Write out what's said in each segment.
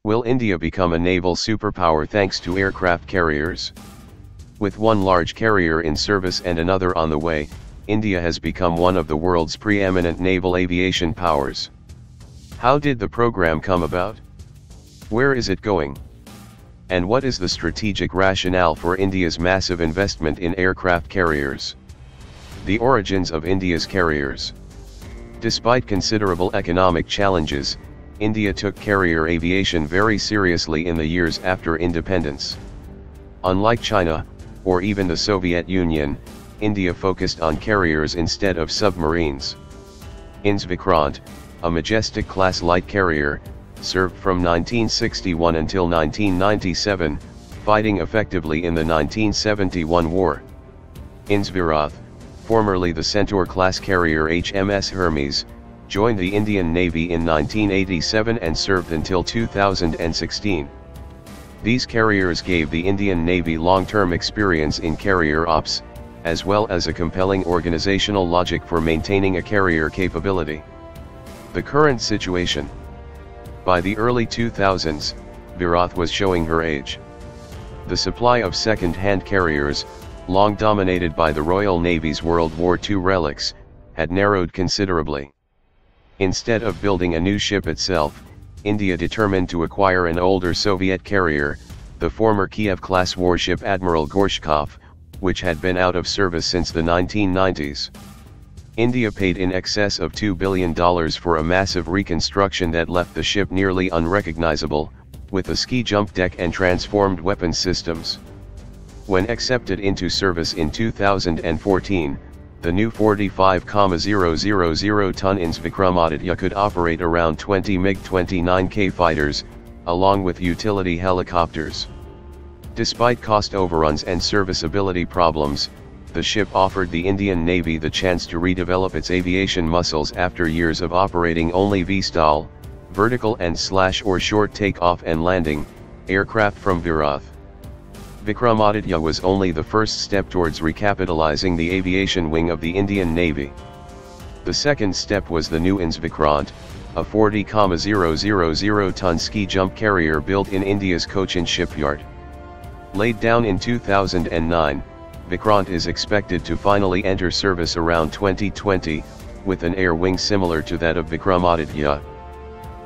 Will India become a naval superpower thanks to aircraft carriers? With one large carrier in service and another on the way, India has become one of the world's preeminent naval aviation powers. How did the program come about? Where is it going? And what is the strategic rationale for India's massive investment in aircraft carriers? The origins of India's carriers. Despite considerable economic challenges, India took carrier aviation very seriously in the years after independence. Unlike China, or even the Soviet Union, India focused on carriers instead of submarines. INS Vikrant, a Majestic class light carrier, served from 1961 until 1997, fighting effectively in the 1971 war. INS Virat, formerly the Centaur class carrier HMS Hermes, joined the Indian Navy in 1987 and served until 2016. These carriers gave the Indian Navy long-term experience in carrier ops, as well as a compelling organizational logic for maintaining a carrier capability. The current situation. By the early 2000s, Virat was showing her age. The supply of second-hand carriers, long dominated by the Royal Navy's World War II relics, had narrowed considerably. Instead of building a new ship itself, India determined to acquire an older Soviet carrier, the former Kiev-class warship Admiral Gorshkov, which had been out of service since the 1990s. India paid in excess of $2 billion for a massive reconstruction that left the ship nearly unrecognizable, with a ski jump deck and transformed weapons systems. When accepted into service in 2014, the new 45,000-ton INS Vikramaditya could operate around 20 MiG-29K fighters, along with utility helicopters. Despite cost overruns and serviceability problems, the ship offered the Indian Navy the chance to redevelop its aviation muscles after years of operating only V-style, vertical and / or short takeoff and landing, aircraft from Virat. Vikramaditya was only the first step towards recapitalizing the aviation wing of the Indian Navy. The second step was the new INS Vikrant, a 40,000-ton ski jump carrier built in India's Cochin shipyard. Laid down in 2009, Vikrant is expected to finally enter service around 2020, with an air wing similar to that of Vikramaditya.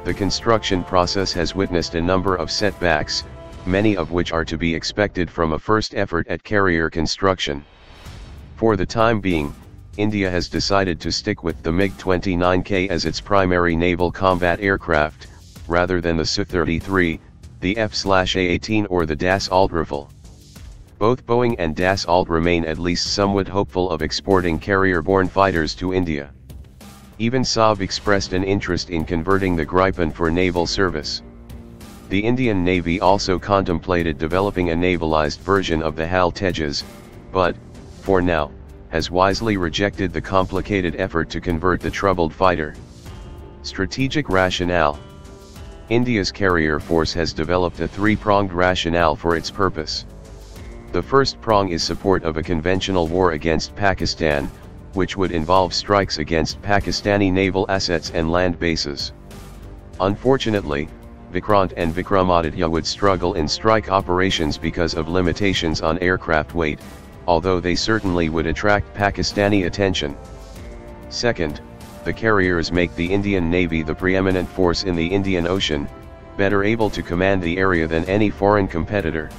The construction process has witnessed a number of setbacks, many of which are to be expected from a first effort at carrier construction. For the time being, India has decided to stick with the MiG-29K as its primary naval combat aircraft, rather than the Su-33, the F/A-18 or the Das Alt Rifle. Both Boeing and Das Alt remain at least somewhat hopeful of exporting carrier-borne fighters to India. Even Saab expressed an interest in converting the Gripen for naval service. The Indian Navy also contemplated developing a navalized version of the HAL Tejas, but, for now, has wisely rejected the complicated effort to convert the troubled fighter. Strategic rationale. India's carrier force has developed a three-pronged rationale for its purpose. The first prong is support of a conventional war against Pakistan, which would involve strikes against Pakistani naval assets and land bases. Unfortunately, Vikrant and Vikramaditya would struggle in strike operations because of limitations on aircraft weight, although they certainly would attract Pakistani attention. Second, the carriers make the Indian Navy the preeminent force in the Indian Ocean, better able to command the area than any foreign competitor.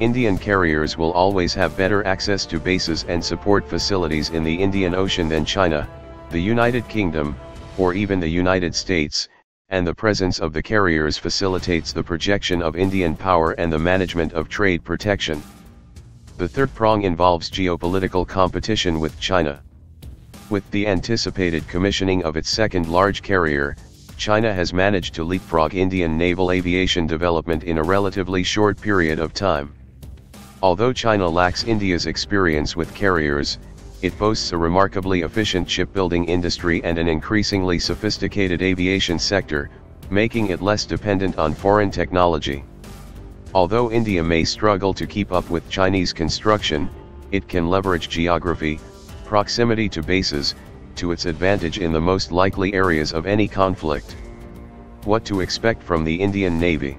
Indian carriers will always have better access to bases and support facilities in the Indian Ocean than China, the United Kingdom, or even the United States, and the presence of the carriers facilitates the projection of Indian power and the management of trade protection. The third prong involves geopolitical competition with China. With the anticipated commissioning of its second large carrier, China has managed to leapfrog Indian naval aviation development in a relatively short period of time. Although China lacks India's experience with carriers, it boasts a remarkably efficient shipbuilding industry and an increasingly sophisticated aviation sector, making it less dependent on foreign technology. Although India may struggle to keep up with Chinese construction, it can leverage geography, proximity to bases, to its advantage in the most likely areas of any conflict. What to expect from the Indian Navy?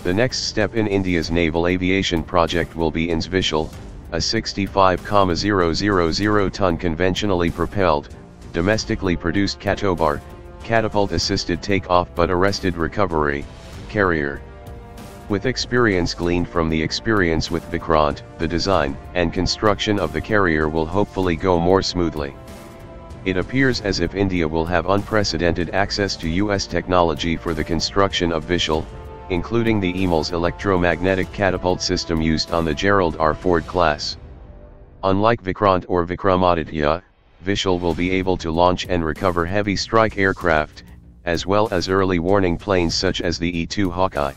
The next step in India's naval aviation project will be INS Vishal, a 65,000-ton conventionally propelled, domestically produced catapult-assisted takeoff but arrested recovery carrier. With experience gleaned from the experience with Vikrant, the design and construction of the carrier will hopefully go more smoothly. It appears as if India will have unprecedented access to US technology for the construction of Vishal, including the EML's electromagnetic catapult system used on the Gerald R. Ford class. Unlike Vikrant or Vikramaditya, Vishal will be able to launch and recover heavy strike aircraft, as well as early warning planes such as the E-2 Hawkeye.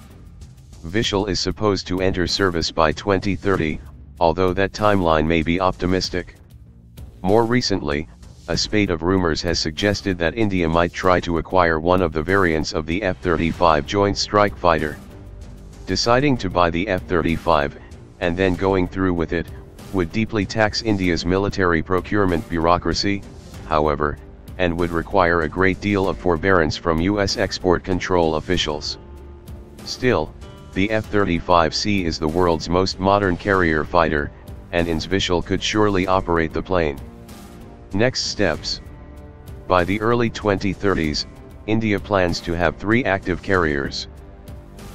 Vishal is supposed to enter service by 2030, although that timeline may be optimistic. More recently, a spate of rumors has suggested that India might try to acquire one of the variants of the F-35 Joint Strike Fighter. Deciding to buy the F-35, and then going through with it, would deeply tax India's military procurement bureaucracy, however, and would require a great deal of forbearance from US export control officials. Still, the F-35C is the world's most modern carrier fighter, and INS Vishal could surely operate the plane. Next steps. By the early 2030s, India plans to have 3 active carriers.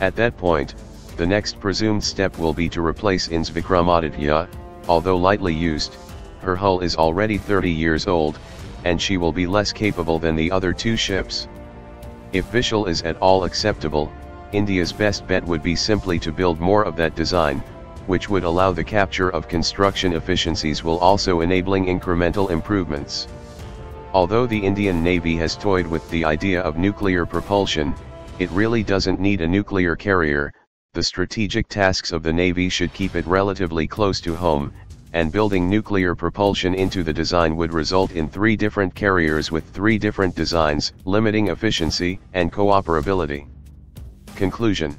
At that point, the next presumed step will be to replace INS Vikramaditya. Although lightly used, her hull is already 30 years old, and she will be less capable than the other 2 ships. If Vishal is at all acceptable, India's best bet would be simply to build more of that design, which would allow the capture of construction efficiencies while also enabling incremental improvements. Although the Indian Navy has toyed with the idea of nuclear propulsion, it really doesn't need a nuclear carrier. The strategic tasks of the Navy should keep it relatively close to home, and building nuclear propulsion into the design would result in 3 different carriers with 3 different designs, limiting efficiency and cooperability. Conclusion.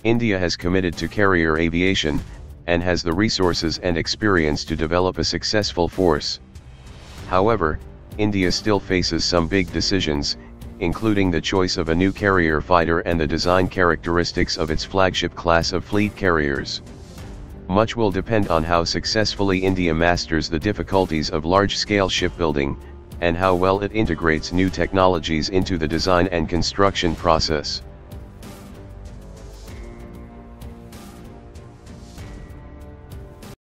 India has committed to carrier aviation, and has the resources and experience to develop a successful force. However, India still faces some big decisions, including the choice of a new carrier fighter and the design characteristics of its flagship class of fleet carriers. Much will depend on how successfully India masters the difficulties of large-scale shipbuilding, and how well it integrates new technologies into the design and construction process.